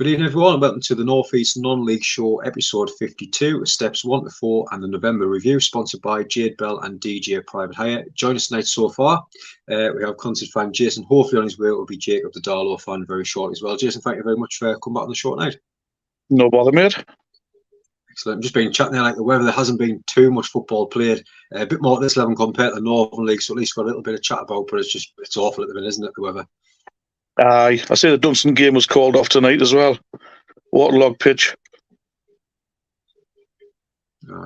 Good evening, everyone, and welcome to the North East Non-League Show, episode 52, steps 1 to 4, and the November review, sponsored by Jade Bell and DJ Private Hire. Join us tonight so far. We have concert fan Jason, hopefully on his way. It will be Jacob, the Darlow fan, very shortly as well. Jason, thank you very much for coming back on the show tonight. No bother, mate. Excellent. I'm just been chatting there like the weather. There hasn't been too much football played. A bit more at this level compared to the Northern League, so at least got a little bit of chat about, but it's awful at the minute, isn't it, the weather? Aye, I say the Dunstan game was called off tonight as well. Waterlogged pitch.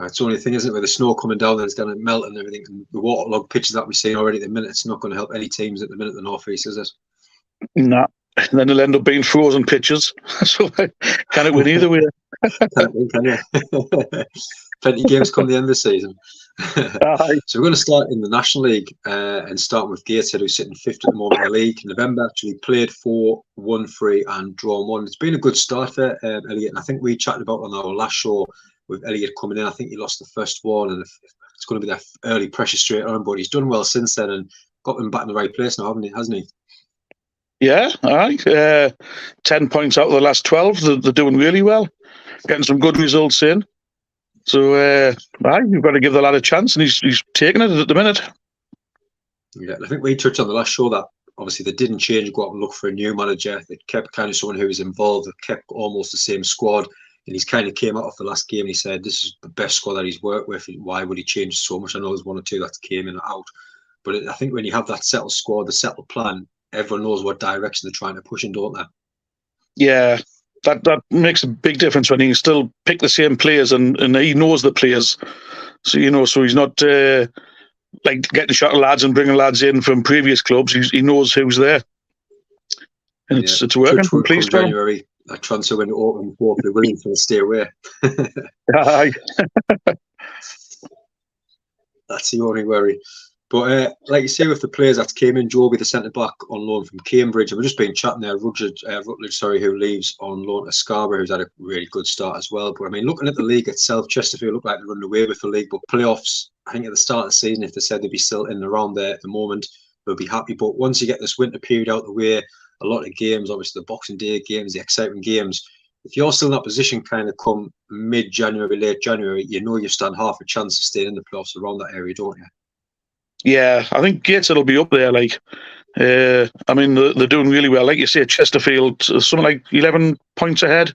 It's the only thing, isn't it, with the snow coming down and it's going to melt and everything. And the waterlogged pitches that we're seeing already at the minute, it's not going to help any teams at the minute, the North East, is it? Nah. And then it'll end up being frozen pitches. So can it win either way? Can you? Plenty of games come the end of the season. So we're going to start in the National League and start with Gateshead, who's sitting fifth at the moment in the league. November actually played 4, won 3 and drawn 1. It's been a good start for Elliot, and I think we chatted about on our last show with Elliot coming in. I think he lost the first one, and it's going to be that early pressure straight on, but he's done well since then and got them back in the right place now, hasn't he? Yeah, aye. 10 points out of the last 12. They're doing really well, getting some good results in. So, you've got to give the lad a chance, and he's taking it at the minute. Yeah, I think we touched on the last show that obviously they didn't change, go out and look for a new manager. They kept kind of someone who was involved. They kept almost the same squad, and he's kind of came out of the last game and he said this is the best squad that he's worked with. Why would he change so much? I know there's one or two that came in and out, but I think when you have that settled squad, the settled plan, everyone knows what direction they're trying to push in, don't they? Yeah, that makes a big difference when he can still pick the same players and he knows the players. So, so he's not like getting shot of lads and bringing lads in from previous clubs. He knows who's there. And it's working. I'm pleased for him. January, that transfer window open, hopefully willing to stay away. Aye. That's the only worry. But like you say, with the players that came in, Joby, the centre-back on loan from Cambridge, and we've just been chatting there, Rutledge, who leaves on loan to Scarborough, who's had a really good start as well. But I mean, looking at the league itself, Chesterfield look like they're running away with the league, but playoffs, I think at the start of the season, if they said they'd be still in and around there at the moment, they'll be happy. But once you get this winter period out the way, a lot of games, obviously the Boxing Day games, the exciting games, if you're still in that position kind of come mid-January, late January, you know you stand half a chance of staying in the playoffs around that area, don't you? Yeah, I think Gateshead will be up there. Like, I mean, they're doing really well. Like you say, Chesterfield, something like 11 points ahead.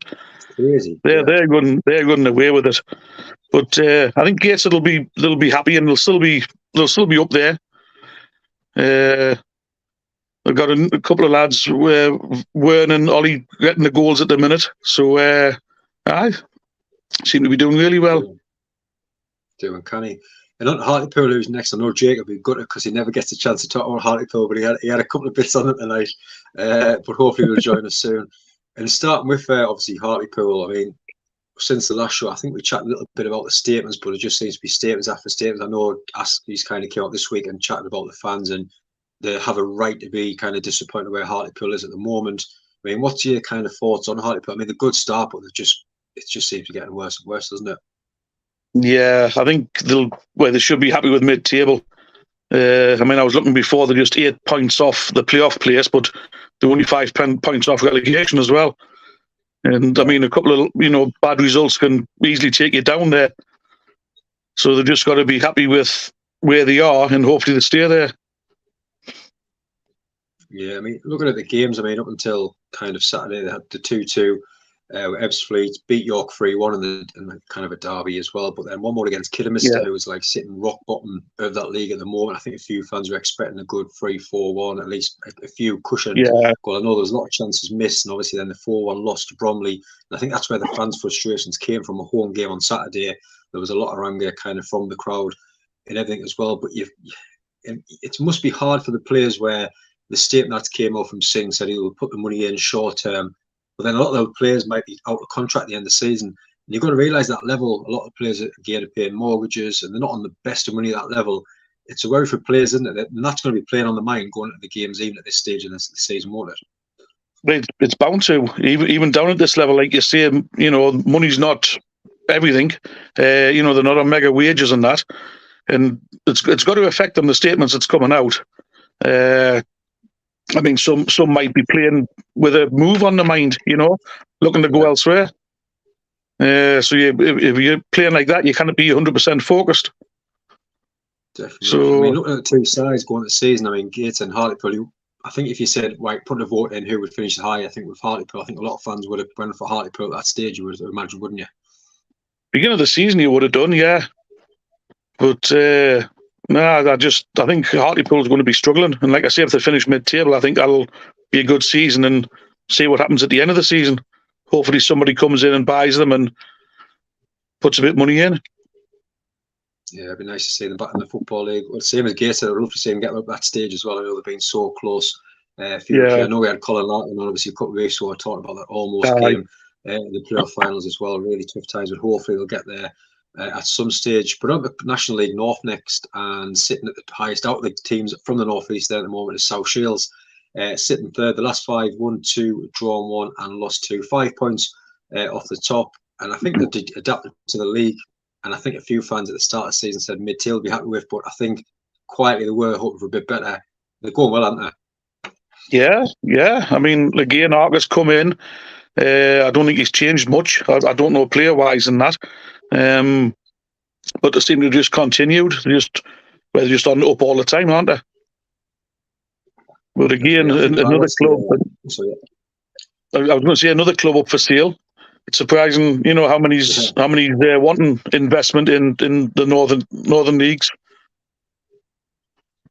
Crazy. They're going away with it. But I think Gateshead they'll be happy and they'll still be up there. They've got a couple of lads, Wern and Ollie, getting the goals at the minute. So I seem to be doing really well. Doing canny. And on Hartlepool, who's next, I know Jacob will be gutted because he never gets a chance to talk about Hartlepool, but he had a couple of bits on it tonight. But hopefully he'll join us soon. And starting with obviously Hartlepool, I mean, since the last show, I think we chatted a little bit about the statements, but it just seems to be statements after statements. I know Askey's kind of came out this week and chatted about the fans, and they have a right to be kind of disappointed where Hartlepool is at the moment. I mean, what's your kind of thoughts on Hartlepool? I mean, the good start, but it just seems to be getting worse and worse, doesn't it? Yeah, I think they should be happy with mid-table. I mean, I was looking before, they're just 8 points off the playoff place, but they're only 5 points off relegation as well. And I mean, a couple of bad results can easily take you down there. So they've just got to be happy with where they are, and hopefully they stay there. Yeah, I mean, looking at the games, I mean, up until kind of Saturday, they had the 2-2. Ebbsfleet beat York 3-1 in kind of a derby as well, but then one more against Kidderminster, who was like sitting rock bottom of that league at the moment. I think a few fans were expecting a good 3-4-1, at least a few cushioned. Yeah. Well, I know there was a lot of chances missed, and obviously then the 4-1 loss to Bromley. And I think that's where the fans' frustrations came from. A home game on Saturday, there was a lot of anger kind of from the crowd and everything as well. But it must be hard for the players where the statement that came out from Singh said he will put the money in short term. But then a lot of those players might be out of contract at the end of the season. And you've got to realise that level, a lot of players are geared to paying mortgages and they're not on the best of money at that level. It's a worry for players, isn't it? And that's going to be playing on the mind going into the games, even at this stage in the season, won't it? It's bound to. Even down at this level, like you say, money's not everything. They're not on mega wages and that. And it's got to affect them, the statements that's coming out. I mean, some might be playing with a move on the mind, looking to go elsewhere. So if you're playing like that, you can't be 100% focused. Definitely. So, I mean, looking at the two sides going to the season, I mean, Gates and Hartlepool, I think if you said, right, put a vote in who would finish high, I think with Hartlepool, I think a lot of fans would have went for Hartlepool at that stage, you would imagine, wouldn't you? beginning of the season, you would have done, yeah. But, I think Hartlepool is going to be struggling. And like I say, if they finish mid-table, I think that'll be a good season and see what happens at the end of the season. Hopefully somebody comes in and buys them and puts a bit of money in. Yeah, it'd be nice to see them back in the Football League. Well, same as Gates, I'd love to see them get up that stage as well. I know they've been so close. I know we had Colin Larkin on, obviously, a couple of weeks ago, talking about that almost game in the playoff finals as well. Really tough times, but hopefully they'll get there at some stage. But on the National League North next, and sitting at the highest out of the teams from the North East there at the moment is South Shields. Sitting third, the last 5, 1, 2, drawn 1, and lost 2. 5 points off the top. And I think they've adapted to the league. And I think a few fans at the start of the season said mid-tier will be happy with, but I think quietly they were hoping for a bit better. They're going well, aren't they? Yeah. I mean, again, Arca's come in. I don't think he's changed much. I don't know player-wise in that. But they seem to have just continued. They're just on up all the time, aren't they? But again, another club. I was going to say another club up for sale. It's surprising, how many's wanting investment in the northern leagues.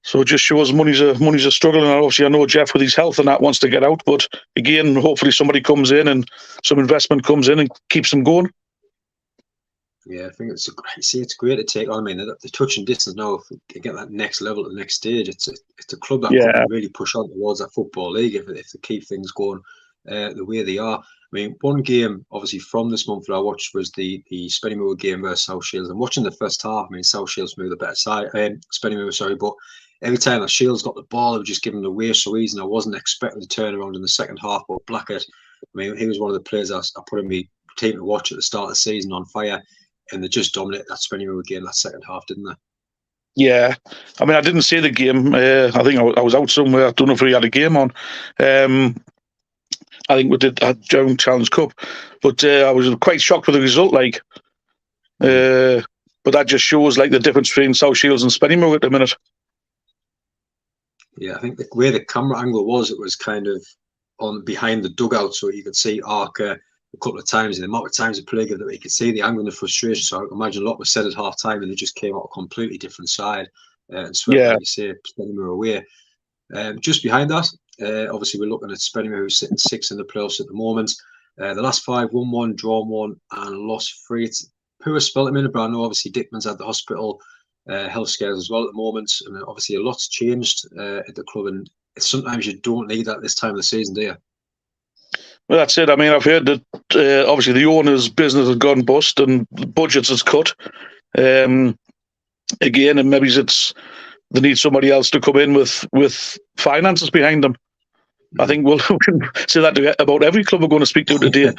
So it just shows money's a struggle. And obviously, I know Jeff with his health and that wants to get out, but again, hopefully somebody comes in and some investment comes in and keeps them going. Yeah, I think it's great to take on. I mean, the touch and distance now, if they get that next level at the next stage, it's a club that could really push on towards that Football League if they keep things going the way they are. I mean, one game, obviously, from this month that I watched was the Spennymoor game versus South Shields. I'm watching the first half. I mean, South Shields moved the better side, Spennymoor, sorry, but every time that Shields got the ball, they were just giving it away so easy. And I wasn't expecting the turnaround in the second half. But Blackett, I mean, he was one of the players I put in my team to watch at the start of the season on fire. And they just dominated that Spennymoor game that second half, didn't they? Yeah. I mean, I didn't see the game. I think I was out somewhere. I don't know if we had a game on. I think we did at Young Challenge Cup. But I was quite shocked with the result, but that just shows, the difference between South Shields and Spennymoor at the minute. Yeah, I think the way the camera angle was, it was kind of on behind the dugout, so you could see Arca a couple of times, and the amount of times the play gave that you could see the anger and the frustration. So I imagine a lot was said at half time, and they just came out a completely different side and swept, like you say, Spennymoor away. Just behind that, obviously we're looking at Spennymoor, who's sitting 6th in the playoffs at the moment. The last 5, 1-1, drawn 1, and lost 3. It's poor spell at the minute, but I know obviously Dickman's at the hospital, health scares as well at the moment, and obviously a lot's changed at the club, and sometimes you don't need that this time of the season, do you? Well, that's it. I mean, I've heard that obviously the owner's business has gone bust and budgets has cut. Again, and maybe they need somebody else to come in with finances behind them. I think we can say that about every club we're going to speak to today.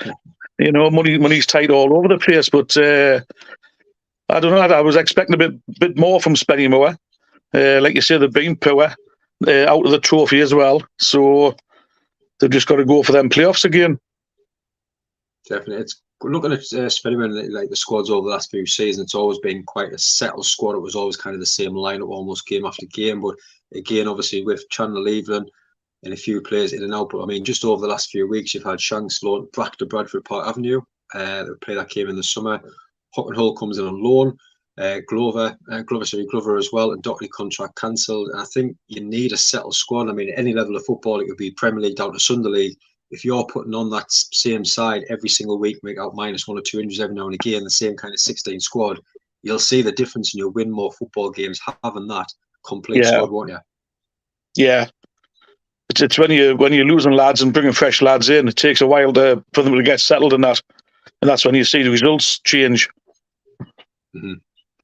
Money's tight all over the place, but I don't know. I was expecting a bit more from Spennymoor. Like you say, they've been poor out of the trophy as well, so they've just got to go for them playoffs again. Definitely. It's looking at Spennymoor, like the squads over the last few seasons, it's always been quite a settled squad. It was always kind of the same lineup almost game after game. But again, obviously with Chandler leaving and a few players in and out. But I mean, just over the last few weeks, you've had Shanks loan back to Bradford Park Avenue. The player that came in the summer. Hull comes in on loan. Glover as well, and Dockley contract cancelled. And I think you need a settled squad. I mean, at any level of football, it could be Premier League down to Sunday League. If you're putting on that same side every single week, make out -1 or 2 injuries every now and again, the same kind of 16 squad, you'll see the difference and you'll win more football games having that complete squad, won't you? Yeah. It's when you're losing lads and bringing fresh lads in, it takes a while for them to get settled in that. And that's when you see the results change. Mm-hmm.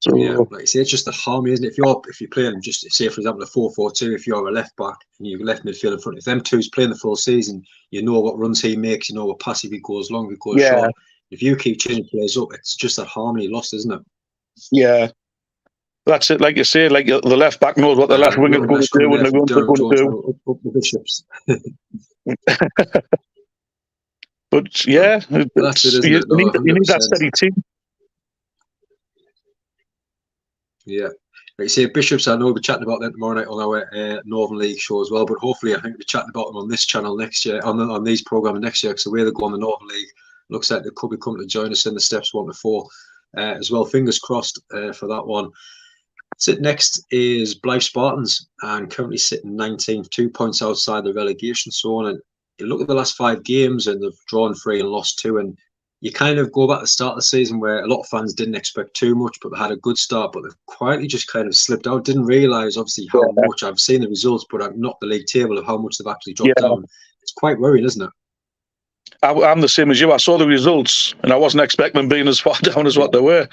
So, yeah, like you say, it's just the harmony, isn't it? If you're playing, just say for example a 4-4-2, if you're a left back and you've left midfield in front, if them two's playing the full season, you know what runs he makes, you know what pass if he goes long, if he goes short. If you keep changing players up, it's just that harmony lost, isn't it? Yeah. That's it. Like you say, like the left back knows what the left wing is going to do and they're going to do. Up the Bishops. But yeah, That's it, isn't you, it? No, you need that 100%. steady team. Yeah. Like you say, Bishops, I know we'll be chatting about them tomorrow night on our Northern League show as well, but hopefully I think we'll be chatting about them on this channel next year, on these programmes next year, because the way they go on the Northern League, looks like they could be coming to join us in the steps 1 to 4 as well. Fingers crossed for that one. Sit next is Blythe Spartans, and currently sitting 19th, 2 points outside the relegation zone. And you look at the last 5 games, and they've drawn 3 and lost 2. And you kind of go back to the start of the season where a lot of fans didn't expect too much, but they had a good start, but they've quietly just kind of slipped out. Didn't realise, obviously, how much. I've seen the results, but I've not the league table of how much they've actually dropped down. It's quite worrying, isn't it? I'm the same as you. I saw the results, and I wasn't expecting them being as far down as what they were.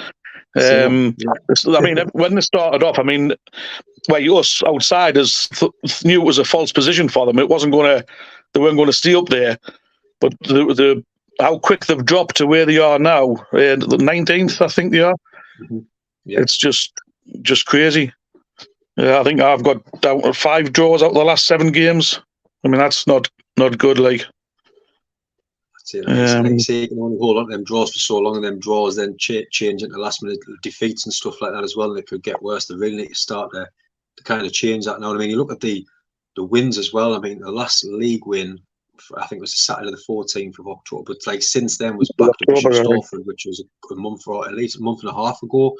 I mean, when they started off, I mean, us outsiders knew it was a false position for them. They weren't going to stay up there. But how quick they've dropped to where they are now, the 19th, I think they are. Mm-hmm. Yeah. It's just crazy. I think I've got down 5 draws out of the last 7 games. I mean, that's not good. Like, like you say, you can only hold on to them draws for so long, and them draws then change into last minute defeats and stuff like that as well, and it could get worse. They really need to start to kind of change that now. I mean, you look at the wins as well. I mean, the last league win, I think it was Saturday the 14th of October, but like since then was back to Bishop Stortford, which was a month or at least a month and a half ago,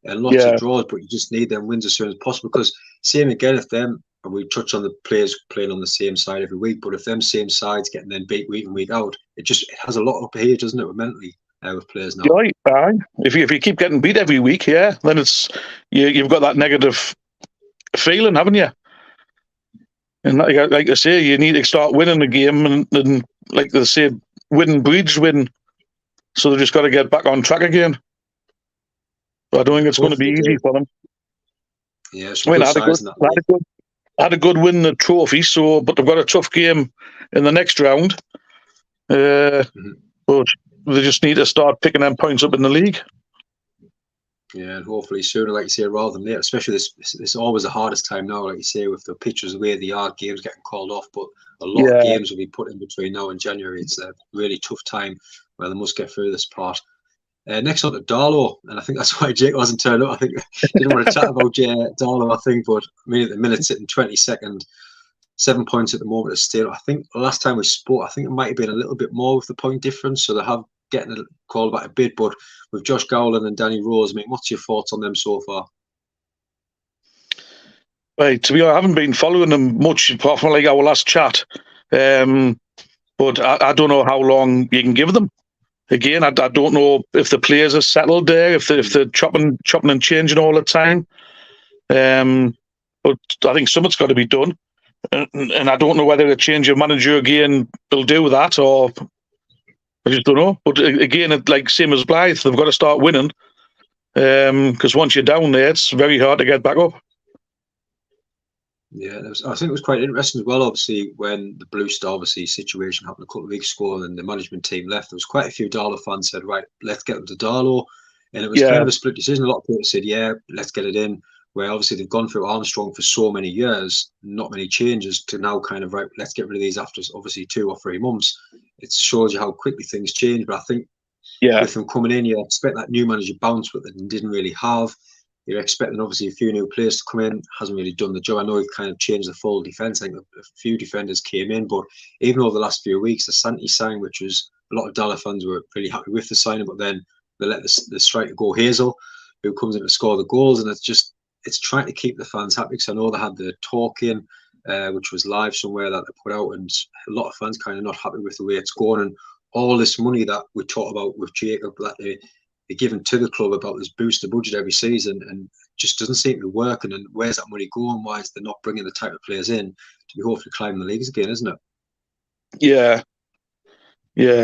and lots of draws. But you just need them wins as soon as possible, because same again, if them, and we touch on the players playing on the same side every week, but if them same sides getting then beat week in, week out, it has a lot up here, doesn't it, mentally with players now? Right. If you keep getting beat every week, then it's you've got that negative feeling, haven't you? And like I say, you need to start winning the game, and like they say, win breeds win. So they've just got to get back on track again. But I don't think it's going to be easy for them. Yeah, I mean, I had a good win in the trophy, but they've got a tough game in the next round. But they just need to start picking them points up in the league. Yeah, and hopefully sooner, like you say, rather than later. Especially this is always the hardest time now, like you say, with the pitches the way they are, games getting called off. But a lot of games will be put in between now and January. It's a really tough time where they must get through this part. Next on to Darlow, and I think that's why Jake wasn't turned up. I think he didn't want to chat about Darlow, I think, but I mean, at the minute, sitting 22nd, 7 points at the moment is still. I think the last time we spoke, I think it might have been a little bit more with the point difference, so they have getting a call back a bit. But with Josh Gowland and Danny Rose, I mean, what's your thoughts on them so far? Right, to be honest, I haven't been following them much apart from like our last chat, but I don't know how long you can give them. Again, I don't know if the players are settled there, if they're chopping and changing all the time. But I think something's got to be done, and I don't know whether a change of manager again will do that, or I just don't know. But again, like same as Blythe, they've got to start winning, because once you're down there, it's very hard to get back up. Yeah, I think it was quite interesting as well, obviously, when the Blue Star situation happened a couple of weeks ago and the management team left. There was quite a few Darlow fans said, right, let's get them to Darlow. And it was kind of a split decision. A lot of people said, yeah, let's get it in. Where obviously they've gone through Armstrong for so many years, not many changes, to now kind of, right, let's get rid of these after obviously 2 or 3 months. It shows you how quickly things change. But I think with them coming in, you expect that new manager bounce, but they didn't really have. You're expecting obviously a few new players to come in. Hasn't really done the job. I know he's kind of changed the full defence. I think a few defenders came in, but even over the last few weeks, the Santi sign, which was a lot of Darlow fans were really happy with the signing, but then they let the striker go, Hazel, who comes in to score the goals, and it's trying to keep the fans happy. Because I know they had the talk in, which was live somewhere that they put out, and a lot of fans kind of not happy with the way it's going, and all this money that we talk about with Jacob that they're given to the club about this boost the budget every season, and just doesn't seem to be working. And where's that money going? Why is they not bringing the type of players in to be hopefully climbing the leagues again, isn't it? Yeah.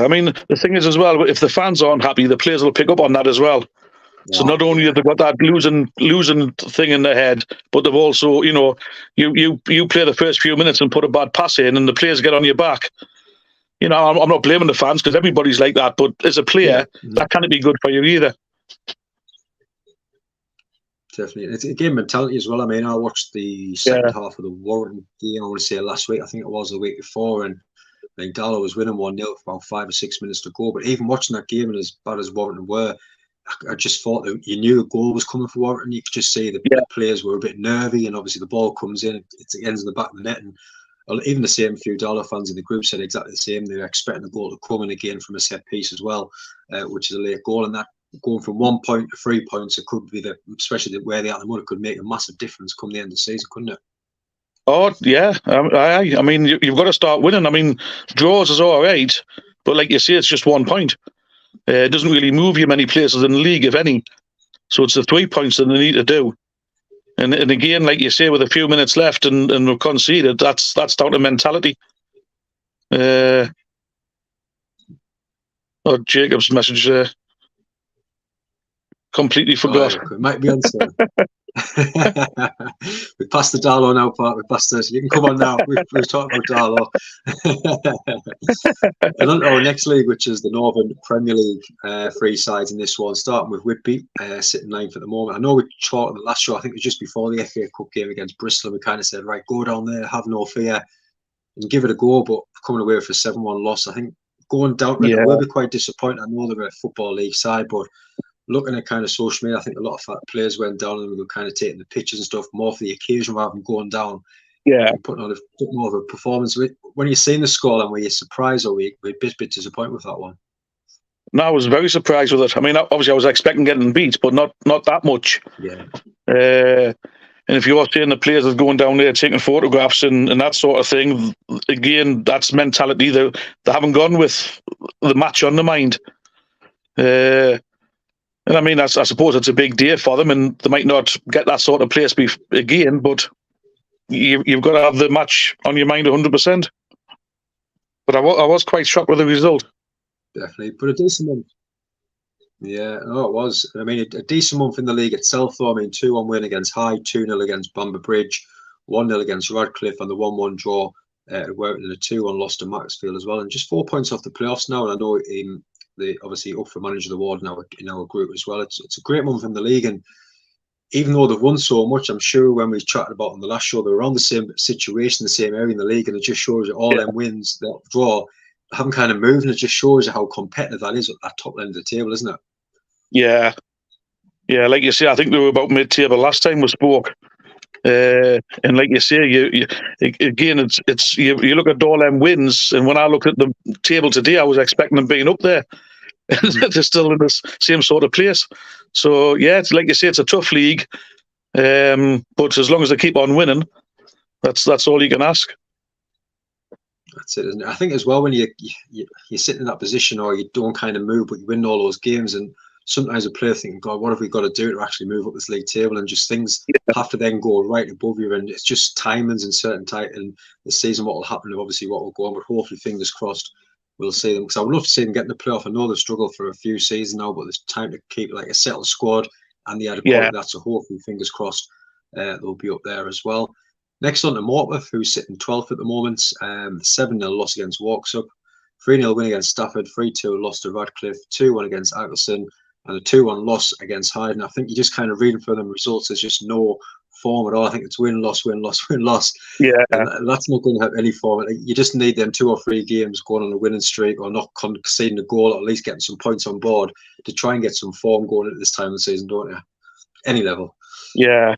I mean, the thing is as well, if the fans aren't happy, the players will pick up on that as well. So not only have they got that losing thing in their head, but they've also, you play the first few minutes and put a bad pass in, and the players get on your back. I'm not blaming the fans, because everybody's like that. But as a player, that can't be good for you either. Definitely. It's a game mentality as well. I mean, I watched the second half of the Warrington game, I want to say last week. I think it was the week before. And I think Darlow was winning 1-0 with about 5 or 6 minutes to go. But even watching that game, and as bad as Warrington were, I just thought that you knew a goal was coming for Warrington. You could just see the players were a bit nervy. And obviously the ball comes in, it ends in the back of the net. And even the same few Darlow fans in the group said exactly the same. They were expecting the goal to come in again from a set piece as well, which is a late goal. And that going from 1 point to 3 points, it could be especially where they are at the moment, it could make a massive difference come the end of the season, couldn't it? Oh yeah, I mean you've got to start winning. I mean draws is all right, but like you say, it's just 1 point. It doesn't really move you many places in the league, if any. So it's the 3 points that they need to do. And again, like you say, with a few minutes left and we've conceded, that's down to mentality. Jacob's message completely forgot. It might be on sale. We passed the Darlow now part. We passed this. You can come on now. We've talked about Darlow. And on to our next league, which is the Northern Premier League, 3 sides in this one, starting with Whitby, sitting 9th at the moment. I know we talked in the last show, I think it was just before the FA Cup game against Bristol, and we kind of said, right, go down there, have no fear, and give it a go, but coming away with a 7-1 loss, I think going down, it will be quite disappointing. I know they're a Football League side, but looking at kind of social media, I think a lot of players went down and were kind of taking the pictures and stuff more for the occasion rather than going down. And putting on a bit more of a performance. When you're seeing the scoreline, were you surprised or were you a bit disappointed with that one? No, I was very surprised with it. I mean, obviously I was expecting getting beat, but not that much. Yeah. And if you're seeing the players that are going down there taking photographs and that sort of thing, again, that's mentality. They haven't gone with the match on the mind. And I mean, I suppose it's a big day for them, and they might not get that sort of place again, but you've got to have the match on your mind 100%. But I was quite shocked with the result. Definitely, but a decent month. Yeah, no, it was. I mean, a decent month in the league itself, though. I mean, 2-1 win against Hyde, 2-0 against Bamber Bridge, 1-0 against Radcliffe, and the 1-1 draw at Worthing, and a 2-1 loss to Maxfield as well. And just 4 points off the playoffs now. And I know they obviously up for manager of the award now in our group as well. It's a great month in the league, and even though they've won so much, I'm sure when we chatted about on the last show, they were on the same situation, the same area in the league, and it just shows you all them wins, that draw, haven't kind of moved, and it just shows you how competitive that is at that top end of the table, isn't it? Yeah, like you say, I think they were about mid-table last time we spoke. And like you say, again, it's you look at all them wins, and when I look at the table today, I was expecting them being up there. They're still in the same sort of place. So yeah, it's like you say, it's a tough league, but as long as they keep on winning, that's all you can ask. That's it, isn't it? I think as well when you're sitting in that position or you don't kind of move, but you win all those games, and sometimes a player thinking, God, what have we got to do to actually move up this league table? And just things have to then go right above you, and it's just timings and certain in the season what will happen, and obviously what will go on. But hopefully, fingers crossed, we'll see them, because I would love to see them get in the playoff. I know they've struggled for a few seasons now, but there's time to keep like a settled squad, and the added quality of that. So hopefully, fingers crossed, they'll be up there as well. Next on to Morpeth, who's sitting 12th at the moment. 7-0 loss against Walksop, 3-0 win against Stafford, 3-2 loss to Radcliffe, 2-1 against Atkinson, and a 2-1 loss against Hyde. And I think you just kind of reading for them results, there's just no form at all. I think it's win, loss, win, loss, win, loss. Yeah. And that's not going to have any form. You just need them 2 or 3 games going on a winning streak, or not conceding a goal, or at least getting some points on board to try and get some form going at this time of the season, don't you? Any level. Yeah.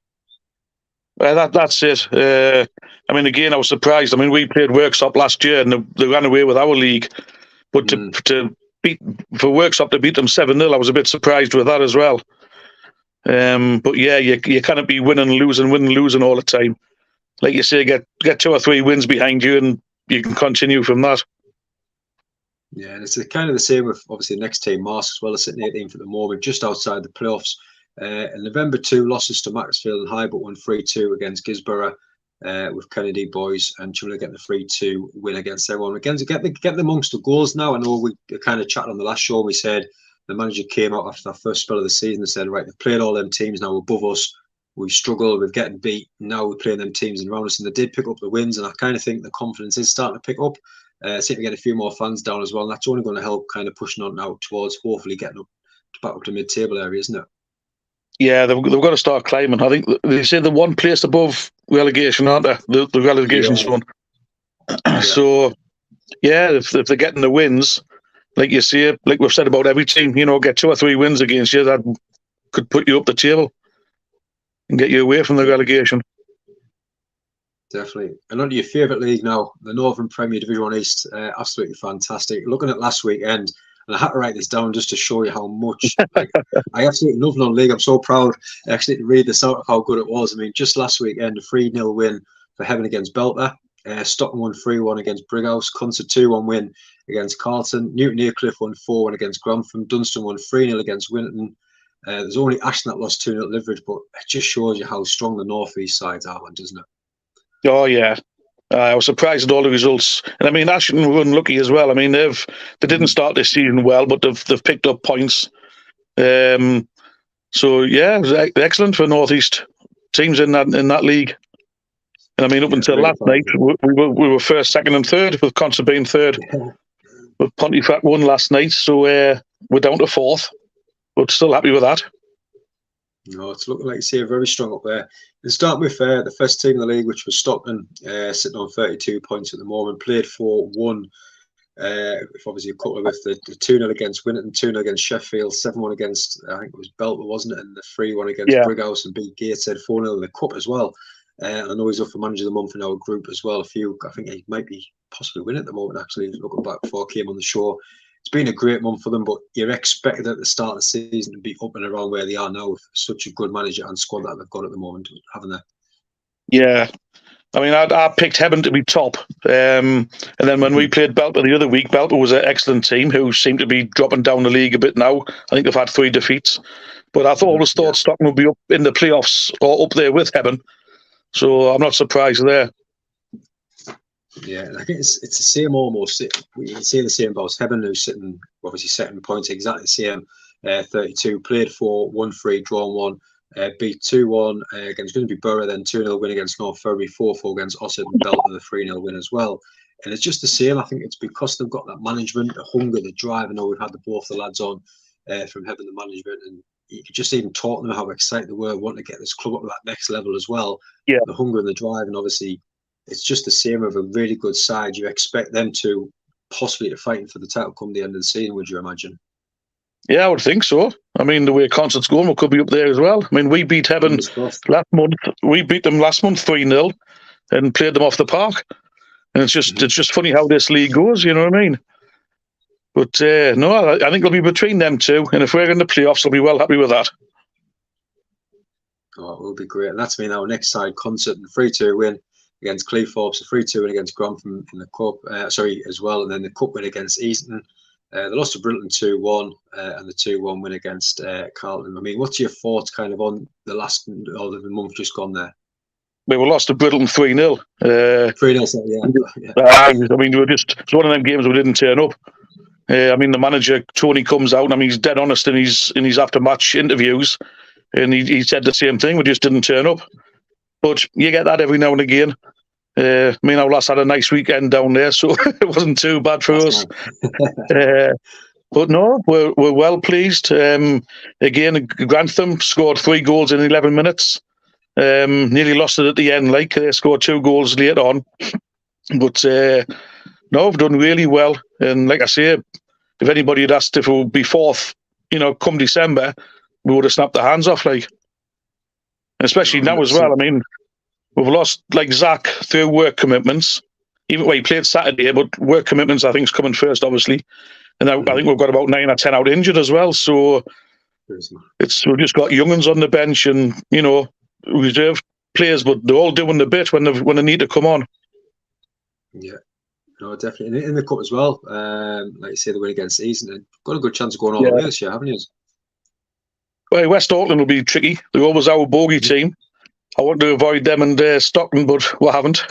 That's it. I mean, again, I was surprised. I mean, we played Worksop last year and they ran away with our league. But for Worksop to beat them 7-0, I was a bit surprised with that as well. But yeah, you cannot be winning, losing all the time. Like you say, get 2 or 3 wins behind you and you can continue from that. Yeah, and it's kind of the same with obviously the next team, Marsk, as well as sitting 18th at the moment, just outside the playoffs. In November 2 losses to Maxfield and High, but won 3-2 against Gisborough with Kennedy boys, and Chumley getting a 3-2 win against everyone. Again, to get them amongst the goals now. I know we kind of chatted on the last show. We said the manager came out after that first spell of the season and said, right, they've played all them teams now above us. We've struggled with getting beat. Now we're playing them teams in around us, and they did pick up the wins. And I kind of think the confidence is starting to pick up. Seem to get a few more fans down as well. And that's only going to help kind of pushing on now towards hopefully getting back up to mid-table area, isn't it? Yeah, they've got to start climbing. I think they say they're one place above relegation, aren't they? The relegation zone. So, yeah, if they're getting the wins, like you say, like we've said about every team, get 2 or 3 wins against you, that could put you up the table and get you away from the relegation. Definitely. And on to your favourite league now, the Northern Premier Division 1 East. Absolutely fantastic. Looking at last weekend, and I had to write this down just to show you how much I absolutely love non-league. I'm so proud actually to read this out of how good it was. I mean, just last weekend, a 3-0 win for Heaven against Belter. Stockton won 3-1 against Brighouse. Concert 2-1 win against Carlton. Newton Aycliffe won 4-1 against Grantham. Dunstan won 3-0 against Winton. There's only Ashton that lost 2-0 at Liveridge, but it just shows you how strong the North East sides are, doesn't it? Oh, yeah. I was surprised at all the results. And I mean, Ashton were unlucky as well. I mean, they didn't start this season well, but they've picked up points. So, yeah, it was excellent for North East teams in that league. And I mean, up until last night, we were first, second, and third, with Concert being third. But Pontefract won last night, so we're down to fourth. But still happy with that. No, it's looking like you see a very strong up there. And start with the first team in the league, which was Stockton, sitting on 32 points at the moment. Played 4-1. Obviously, a couple with the 2-0 against Winton, 2-0 against Sheffield, 7-1 against, I think it was Belter, wasn't it? And the 3-1 against Brighouse, and beat Gateshead 4-0 in the Cup as well. I know he's up for Manager of the Month in our group as well. I think he might be possibly winning at the moment, actually, looking back before I came on the show. It's been a great month for them, but you're expected at the start of the season to be up and around where they are now with such a good manager and squad that they've got at the moment, haven't they? Yeah. I mean, I picked Heaven to be top. And then when we played Belter the other week, Belter was an excellent team who seem to be dropping down the league a bit now. I think they've had 3 defeats. But I always thought Stockton would be up in the playoffs or up there with Heaven. So I'm not surprised there. Yeah, I think it's the same almost. We can say the same about Heaven, who's sitting obviously second points, exactly the same. 32, played 4, won 3, drawn 1, beat 2-1 against Grimsby Borough, then 2-0 win against North Ferry, 4-4 against Ossett and Belter, the 3-0 win as well. And it's just the same. I think it's because they've got that management, the hunger, the drive. I know we've had both the lads on from Heaven, the management, and you could just even talk to them how excited they were wanting to get this club up to that next level as well. Yeah, the hunger and the drive, and obviously it's just the same of a really good side. You expect them to possibly to fighting for the title come the end of the season, would you imagine? Yeah, I would think so. I mean, the way Concert's going, we could be up there as well. I mean, we beat Heaven last month. We beat them last month 3-0 and played them off the park. And it's just funny how this league goes, you know what I mean? But no, I think it'll be between them two. And if we're in the playoffs, I'll be well happy with that. Oh, it will be great. And that's been our next side, Concert, and 3-2 win against Cleethorpes, a 3-2 win against Grantham in the Cup, as well. And then the Cup win against Easton. They lost to Brilton 2-1 and the 2-1 win against Carlton. I mean, what's your thoughts kind of on the last or the month just gone there? We were lost to Brittle 3-0. 3-0, yeah. I mean, it's one of them games we didn't turn up. I mean, the manager, Tony, comes out, and I mean, he's dead honest in his after-match interviews, and he said the same thing, we just didn't turn up. But you get that every now and again. I mean, our lads had a nice weekend down there, so it wasn't too bad for us. But no, we're well pleased. Again, Grantham scored 3 goals in 11 minutes. Nearly lost it at the end, like they scored 2 goals later on. But no, we've done really well. And like I say, if anybody had asked if it would be fourth, come December, we would have snapped their hands off, like. Especially now as well. I mean, we've lost like Zach through work commitments. Even he played Saturday, but work commitments I think is coming first, obviously. And I think we've got about 9 or 10 out injured as well. So we've just got younguns on the bench and reserve players, but they're all doing the bit when they need to come on. Yeah, no, definitely in the cup as well. Like you say, the win against Easton, and got a good chance of going all the way this year, haven't you? Well, West Auckland will be tricky. They're always our bogey team. I want to avoid them and Stockton, but we haven't.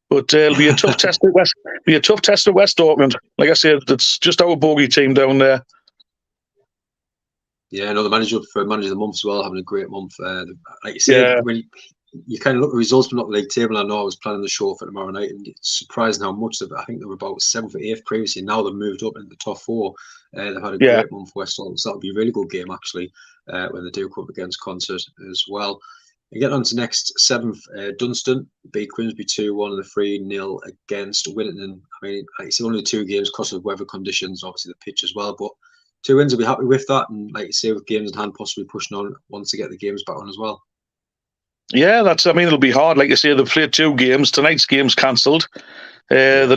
But it'll be a tough test at West. Be a tough test at West Auckland. Like I said, it's just our bogey team down there. Yeah, I know the manager for Manager of the Month as well, having a great month. Like you said, when you kind of look at the results, but not the league table. I know I was planning the show for tomorrow night, and it's surprising how much of it. I think they were about 7th or 8th previously. Now they've moved up into the top 4. They've had a great month for West Ham, so that'll be a really good game actually when they do come up against Concert as well. And getting on to next 7th, Dunstan beat Grimsby 2-1 and the 3-0 against Winton. I mean, like you say, only 2 games because of weather conditions, obviously the pitch as well, but 2 wins, will be happy with that. And like you say, with games in hand, possibly pushing on once to get the games back on as well. Yeah, it'll be hard. Like you say, they've played 2 games. Tonight's game's cancelled. The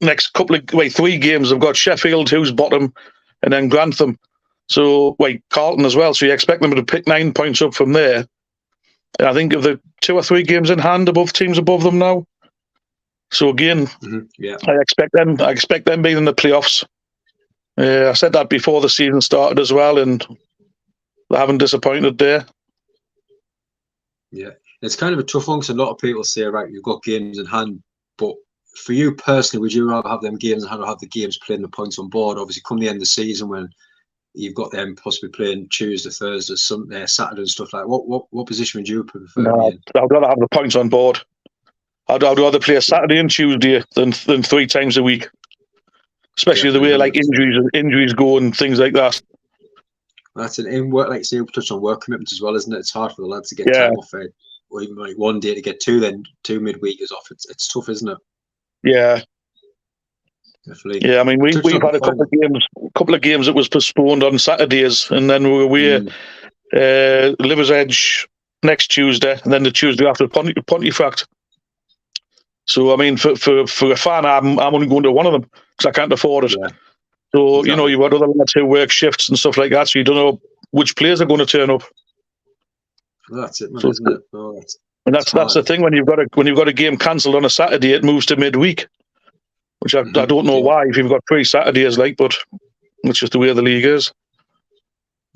next couple of 3 games, they've got Sheffield, who's bottom, and then Grantham. So, Carlton as well. So you expect them to pick 9 points up from there. And I think of the 2 or 3 games in hand above teams above them now. So again, I expect them being in the playoffs. I said that before the season started as well, and they haven't disappointed there. Yeah, it's kind of a tough one because a lot of people say, right, you've got games in hand, but for you personally, would you rather have them games in hand or have the games playing the points on board? Obviously, come the end of the season when you've got them possibly playing Tuesday, Thursday, Saturday and stuff like that. What position would you prefer? No, I'd rather have the points on board. I'd rather play a Saturday and Tuesday than 3 times a week, especially the way injuries go and things like that. That's an in work, like you say, we touched on work commitments as well, isn't it? It's hard for the lads to get time off, or even like one day to get 2, then 2 midweekers off. It's tough, isn't it? Yeah, definitely. Yeah, I mean we've had a couple of games that was postponed on Saturdays, and then we were away Liver's Edge next Tuesday, and then the Tuesday after Pontefract. So I mean, for a fan, I'm only going to one of them because I can't afford it. Yeah. So, exactly. You've got other lads who work shifts and stuff like that, so you don't know which players are going to turn up. Well, that's it, man, isn't it? Oh, and that's the thing, when you've got a game cancelled on a Saturday, it moves to midweek, which I don't know why, if you've got 3 Saturdays, but it's just the way the league is.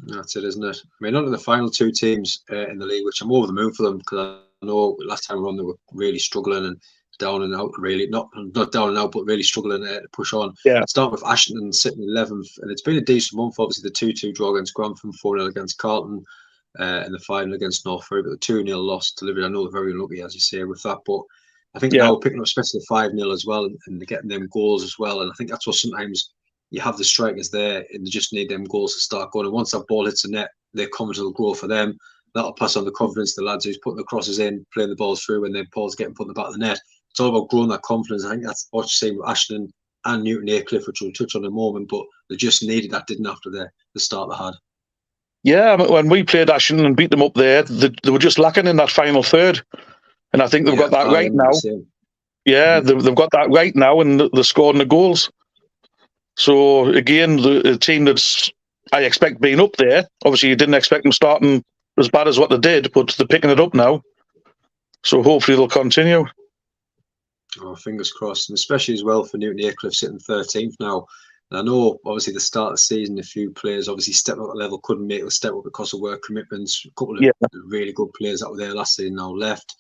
That's it, isn't it? I mean, under the final 2 teams in the league, which I'm over the moon for them, because I know last time around they were really struggling and down and out, really not down and out, but really struggling to push on. Yeah. Start with Ashton sitting 11th, and it's been a decent month. Obviously, the 2-2 draw against Grantham, 4-0 against Carlton, in the final against Norfolk, but the 2-0 loss delivered. I know they're very unlucky, as you say, with that, but I think now picking up especially the 5-0 as well, and getting them goals as well, and I think that's what sometimes you have the strikers there, and they just need them goals to start going. And once that ball hits the net, their confidence will grow for them. That'll pass on the confidence to the lads who's putting the crosses in, playing the balls through, and then Paul's getting put in the back of the net. It's all about growing that confidence. I think that's what you're saying with Ashton and Newton Aycliffe, which we'll touch on in a moment, but they just needed that, didn't after the start they had. Yeah, when we played Ashton and beat them up there, they were just lacking in that final third. And I think they've got that right now. Yeah, they've got that right now, and they're scoring the goals. So, again, the team that's, I expect, being up there, obviously you didn't expect them starting as bad as what they did, but they're picking it up now. So hopefully they'll continue. Oh, fingers crossed, and especially as well for Newton Aycliffe sitting 13th now. And I know, obviously, the start of the season, a few players obviously stepped up the level, couldn't make the step up because of work commitments. A couple of really good players that were there last season now left.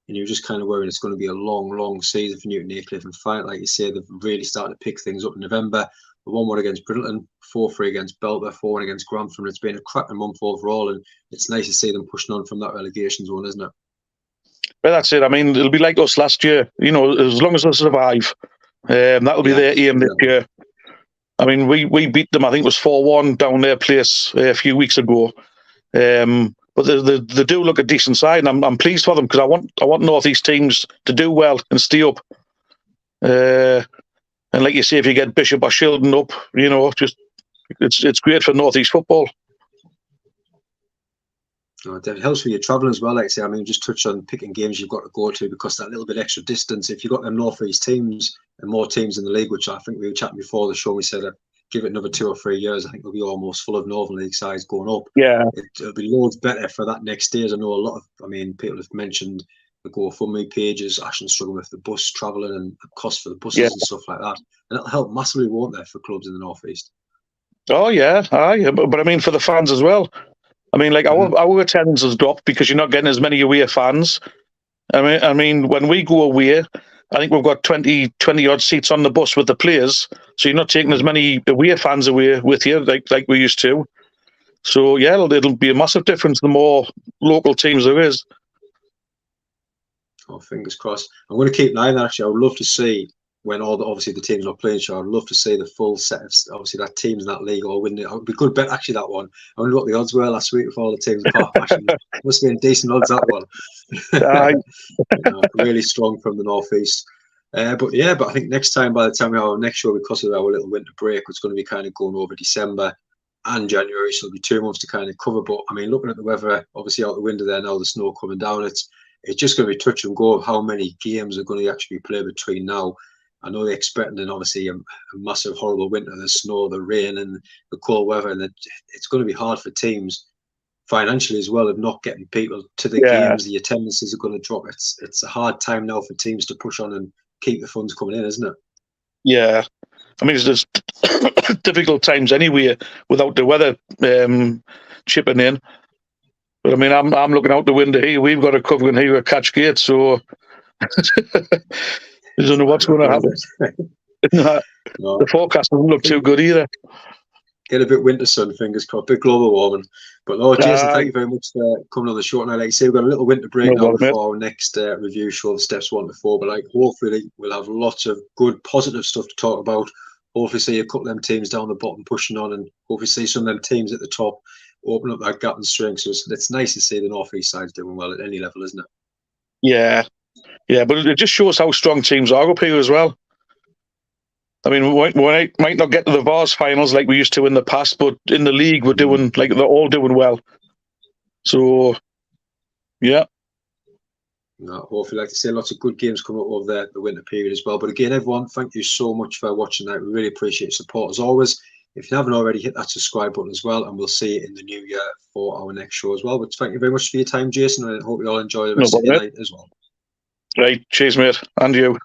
And you're just kind of worrying it's going to be a long, long season for Newton Aycliffe. And finally, like you say, they've really started to pick things up in November. 1-1 against Bridleton, 4-3 against Belper, 4-1 against Grantham. It's been a cracking month overall, and it's nice to see them pushing on from that relegation zone, isn't it? Well, that's it. I mean, it'll be like us last year. As long as they survive, that'll be their aim this year. I mean, we beat them, I think it was 4-1 down their place a few weeks ago. But they do look a decent side, and I'm pleased for them because I want North East teams to do well and stay up. And like you say, if you get Bishop or Shildon up, it's great for North East football. Oh, it helps with your travelling as well. Like I say, I mean, just touch on picking games you've got to go to because that little bit extra distance. If you've got them North East teams and more teams in the league, which I think we were chatting before the show, we said give it another 2 or 3 years, I think we'll be almost full of Northern League sides going up. Yeah, it'll be loads better for that next year. I know a lot of, people have mentioned the GoFundMe pages, actually struggling with the bus travelling and the cost for the buses and stuff like that, and it'll help massively, won't there, for clubs in the North East? Oh yeah, but I mean for the fans as well. I mean, like our attendance has dropped because you're not getting as many away fans. I mean, when we go away, I think we've got 20 odd seats on the bus with the players, so you're not taking as many away fans away with you like we used to. So yeah, it'll be a massive difference the more local teams there is. Oh, fingers crossed. I'm going to keep an eye on that. Actually, I would love to see when obviously the team's not playing. So I'd love to see the full set of obviously that teams in that league all winning. It would be good bet actually that one. I wonder what the odds were last week with all the teams apart. Actually, must have been decent odds that one. Really strong from the northeast. But I think next time, by the time we have our next show, because of our little winter break, it's going to be kind of going over December and January, so it'll be 2 months to kind of cover. But I mean, looking at the weather, obviously out the window there now, the snow coming down, it's just going to be touch and go of how many games are going to actually be played between now. I know they're expecting, and obviously a massive, horrible winter, the snow, the rain, and the cold weather, and it's going to be hard for teams financially as well of not getting people to the games. The attendances are going to drop. It's a hard time now for teams to push on and keep the funds coming in, isn't it? Yeah, I mean, it's difficult times anyway without the weather chipping in. But I mean, I'm looking out the window here. We've got a covering here at Catchgate, so I don't know what's going to happen. The forecast doesn't look too good either. Get a bit winter sun, fingers crossed, bit global warming. But no, Jason, thank you very much for coming on the show. And like I say, we've got a little winter break now before our next review show, the steps 1 to 4. But hopefully we'll have lots of good, positive stuff to talk about. Hopefully see a couple of them teams down the bottom pushing on, and hopefully see some of them teams at the top open up that gap and strength. So it's nice to see the North East side's doing well at any level, isn't it? Yeah, but it just shows how strong teams are up here as well. I mean, we might not get to the Vars finals like we used to in the past, but in the league we're doing they're all doing well. So, yeah. Hopefully, like to see lots of good games come up over the winter period as well. But again, everyone, thank you so much for watching that. We really appreciate your support as always. If you haven't already, hit that subscribe button as well, and we'll see you in the new year for our next show as well. But thank you very much for your time, Jason, and I hope you all enjoy the rest of your night as well. Right, cheers, mate, and you.